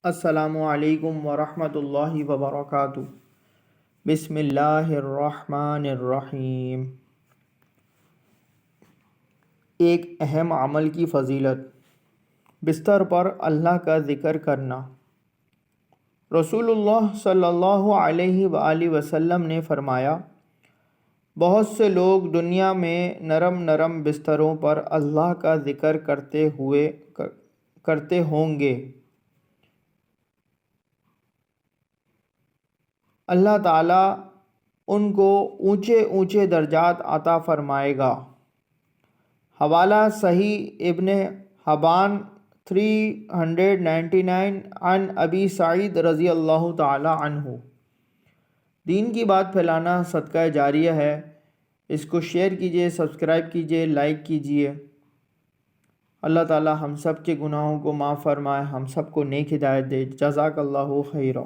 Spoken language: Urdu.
السلام علیکم ورحمۃ اللہ وبرکاتہ۔ بسم اللہ الرحمن الرحیم۔ ایک اہم عمل کی فضیلت، بستر پر اللہ کا ذکر کرنا۔ رسول اللہ صلی اللہ علیہ وآلہ وسلم نے فرمایا، بہت سے لوگ دنیا میں نرم نرم بستروں پر اللہ کا ذکر کرتے ہوں گے، اللہ تعالیٰ ان کو اونچے اونچے درجات عطا فرمائے گا۔ حوالہ صحیح ابن حبان 399 عن ابی سعید رضی اللہ تعالی عنہ۔ دین کی بات پھیلانا صدقہ جاریہ ہے، اس کو شیئر کیجئے، سبسکرائب کیجئے، لائک کیجئے۔ اللہ تعالی ہم سب کے گناہوں کو معاف فرمائے، ہم سب کو نیک ہدایت دے۔ جزاک اللہ خیرہ۔